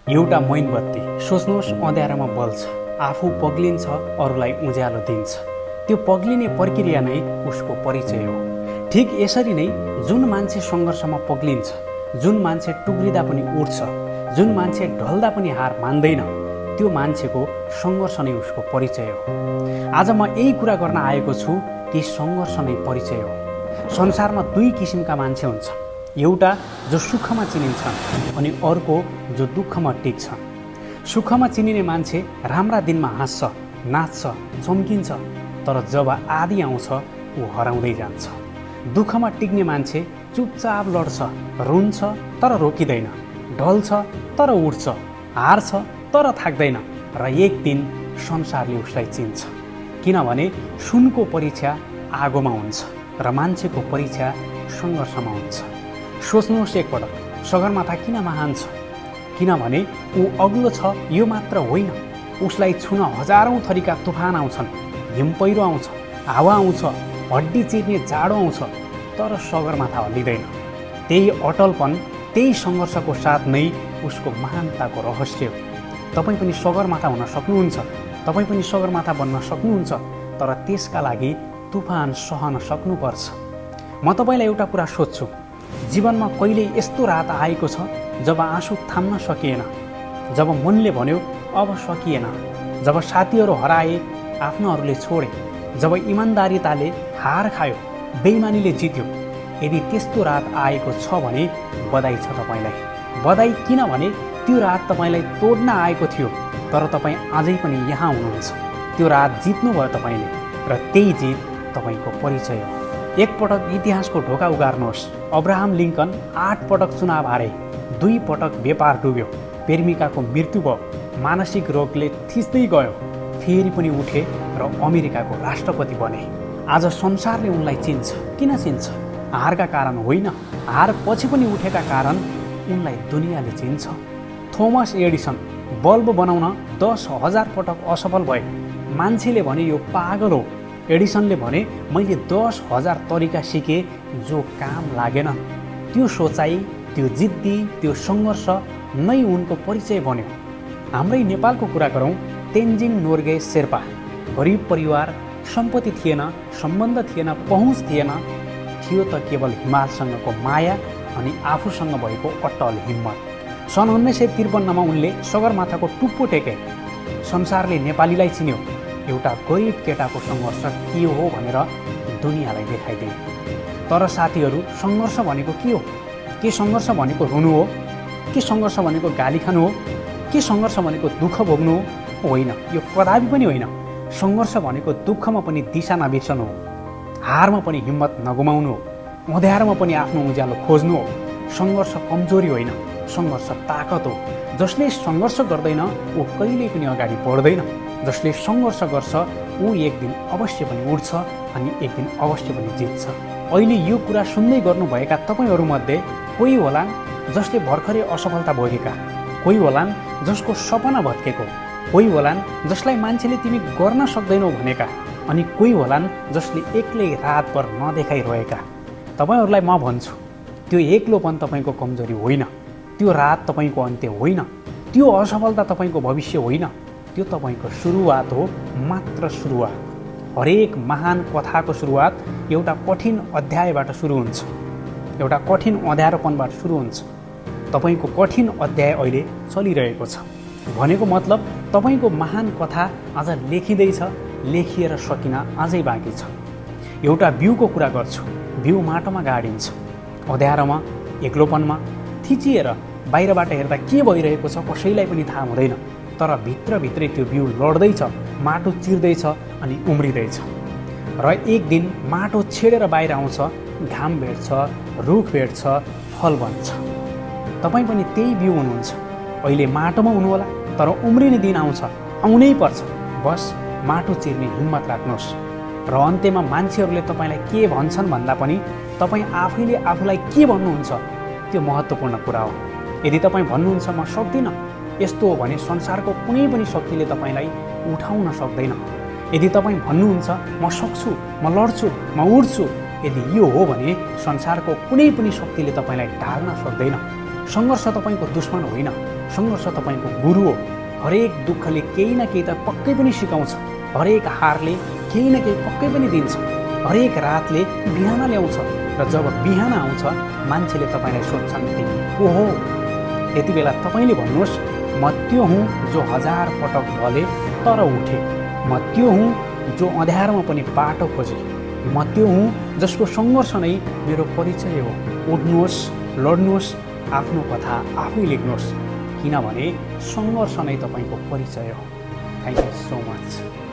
एउटा मोमबत्ती सोच्नुहोस् अँध्यारोमा बल्छ, आफू पग्लिन्छ, अरूलाई उज्यालो दिन्छ। त्यो पग्लिने प्रक्रिया नै उसको परिचय हो। ठिक यसरी नै जुन मान्छे सङ्घर्षमा पग्लिन्छ, जुन मान्छे टुक्रिँदा पनि उठ्छ, जुन मान्छे ढल्दा पनि हार मान्दैन, त्यो मान्छेको सङ्घर्ष नै उसको परिचय हो। आज म यही कुरा गर्न आएको छु कि सङ्घर्ष नै परिचय हो। संसारमा दुई किसिमका मान्छे हुन्छ, एउटा जो सुखमा चिनिन्छन् अनि अर्को जो दुःखमा टिक्छन्। सुखमा चिनिने मान्छे राम्रा दिनमा हाँस्छ, नाच्छ, चम्किन्छ, तर जब आदि आउँछ ऊ हराउँदै जान्छ। दुःखमा टिक्ने मान्छे चुपचाप लड्छ, रुन्छ तर रोकिँदैन, ढल्छ तर उठ्छ, हार्छ तर थाक्दैन र एक दिन संसारले उसलाई चिन्छ। किनभने सुनको परीक्षा आगोमा हुन्छ र मान्छेको परीक्षा सङ्घर्षमा हुन्छ। सोच्नुहोस् एकपटक, सगरमाथा किन महान छ? किनभने ऊ अग्लो छ यो मात्र होइन, उसलाई छुन हजारौँ थरीका तुफान आउँछन्, हिम पहिरो आउँछ, हावा आउँछ, हड्डी चिर्ने जाडो आउँछ, तर सगरमाथा हल्लिँदैन। त्यही अटलपन, त्यही सङ्घर्षको साथ नै उसको महानताको रहस्य हो। तपाईँ पनि सगरमाथा हुन सक्नुहुन्छ, तपाईँ पनि सगरमाथा बन्न सक्नुहुन्छ, तर त्यसका लागि तुफान सहन सक्नुपर्छ। म तपाईँलाई एउटा कुरा सोध्छु, जीवनमा कहिले यस्तो रात आएको छ जब आँसु थाम्न सकिएन, जब मनले भन्यो अब सकिएन, जब साथीहरू हराए, आफ्नोहरूले छोडे, जब इमान्दारिताले हार खायो, बेइमानीले जित्यो? यदि त्यस्तो रात आएको छ भने बधाई छ तपाईँलाई। बधाई, किनभने त्यो रात तपाईँलाई तोड्न आएको थियो, तर तपाईँ अझै पनि यहाँ हुनुहुन्छ। त्यो रात जित्नुभयो तपाईँले र त्यही जित तपाईँको परिचय हो। एकपटक इतिहासको ढोका उगार्नुहोस्। अब्राहम लिङ्कन 8 पटक चुनाव हारे, 2 पटक व्यापार डुब्यो, प्रेमिकाको मृत्यु भयो, मानसिक रोगले थिच्दै गयो, फेरि पनि उठे र अमेरिकाको राष्ट्रपति बने। आज संसारले उनलाई चिन्छ। किन चिन्छ? हारका कारण होइन, हार पछि पनि उठेका कारण उनलाई दुनियाँले चिन्छ। थोमस एडिसन बल्ब बनाउन 10,000 पटक असफल भए। मान्छेले भने यो पागल हो। एडिसनले भने मैले 10,000 तरिका सिकेँ जो काम लागेन। त्यो सोचाइ, त्यो जिद्दी, त्यो सङ्घर्ष नै उनको परिचय बन्यो। हाम्रै नेपालको कुरा गरौँ, तेन्जिङ नोर्गे शेर्पा, गरिब परिवार, सम्पत्ति थिएन, सम्बन्ध थिएन, पहुँच थिएन, थियो त केवल हिमालसँगको माया अनि आफूसँग भएको अटल हिम्मत। सन् 1953मा उनले सगरमाथाको टुप्पो टेके। संसारले नेपालीलाई चिन्यो। एउटा गरिब केटाको सङ्घर्ष के हो भनेर दुनियाँलाई देखाइदिए। तर साथीहरू, सङ्घर्ष भनेको के हो? के सङ्घर्ष भनेको रुनु हो? के सङ्घर्ष भनेको गाली खानु हो? के सङ्घर्ष भनेको दुःख भोग्नु हो? होइन, यो कदापि पनि होइन। सङ्घर्ष भनेको दुःखमा पनि दिशा नबिर्सनु हो, हारमा पनि हिम्मत नगुमाउनु हो, अँध्यारोमा पनि आफ्नो उज्यालो खोज्नु हो। सङ्घर्ष कमजोरी होइन, सङ्घर्ष ताकत हो। जसले सङ्घर्ष गर्दैन ऊ कहिल्यै पनि अगाडि बढ्दैन। जसले सङ्घर्ष गर्छ ऊ एक दिन अवश्य पनि उठ्छ अनि एक दिन अवश्य पनि जित्छ। अहिले यो कुरा सुन्दै गर्नुभएका तपाईँहरूमध्ये कोही होलान् जसले भर्खरै असफलता भोगेका, कोही होलान् जसको सपना भत्केको, कोही होलान् जसलाई मान्छेले तिमी गर्न सक्दैनौ भनेका, अनि कोही होलान् जसले एक्लै रातभर नदेखाइरहेका। तपाईँहरूलाई म भन्छु, त्यो एक्लोपन तपाईँको कमजोरी होइन, त्यो रात तपाईँको अन्त्य होइन, त्यो असफलता तपाईँको भविष्य होइन, त्यो तपाईँको सुरुवात हो, मात्र सुरुवात। हरेक महान कथाको सुरुवात एउटा कठिन अध्यायबाट सुरु हुन्छ, एउटा कठिन अँध्यारोपनबाट सुरु हुन्छ। तपाईँको कठिन अध्याय अहिले चलिरहेको छ भनेको मतलब तपाईँको महान कथा अझ लेखिँदैछ, लेखिएर सकिन अझै बाँकी छ। एउटा बिउको कुरा गर्छु। बिउ माटोमा गाडिन्छ, अँध्यारोमा, एक्लोपनमा थिचिएर बाहिरबाट हेर्दा के भइरहेको छ कसैलाई पनि थाहा हुँदैन, तर भित्रभित्रै त्यो बिउ लड्दैछ, माटो चिर्दैछ अनि उम्रिँदैछ र एक दिन माटो छेडेर बाहिर आउँछ, घाम भेट्छ, रुख भेट्छ, फल बन्छ। तपाईँ पनि त्यही बिउ हुनुहुन्छ। अहिले माटोमा हुनुहोला, तर उम्रिने दिन आउँछ, आउनै पर्छ। बस माटो चिर्ने हिम्मत राख्नुहोस्। र अन्त्यमा मान्छेहरूले तपाईँलाई के भन्छन् भन्दा पनि तपाईँ आफैले आफूलाई के भन्नुहुन्छ त्यो महत्त्वपूर्ण कुरा हो। यदि तपाईँ भन्नुहुन्छ म सक्दिनँ, यस्तो हो भने संसारको कुनै पनि शक्तिले तपाईँलाई उठाउन सक्दैन। यदि तपाईँ भन्नुहुन्छ म सक्छु, म लड्छु, म उड्छु, यदि यो हो भने संसारको कुनै पनि शक्तिले तपाईँलाई ढाल्न सक्दैन। सङ्घर्ष तपाईँको दुश्मन होइन, सङ्घर्ष तपाईँको गुरु हो। हरेक दुःखले केही न केही त पक्कै पनि सिकाउँछ, हरेक हारले केही न केही पक्कै पनि दिन्छ, हरेक रातले बिहान ल्याउँछ। र जब बिहान आउँछ मान्छेले तपाईँलाई सोध्छन् तिमी को हो, त्यति बेला तपाईँले भन्नुहोस् म त्यो हुँ जो 1000 पटक ढले तर उठे, म त्यो हुँ जो अँध्यारोमा पनि बाटो खोजे, म त्यो हुँ जसको सङ्घर्ष नै मेरो परिचय हो। उठ्नुहोस्, लड्नुहोस्, आफ्नो कथा आफै लेख्नुहोस्, किनभने सङ्घर्ष नै तपाईँको परिचय हो। Thank you so much.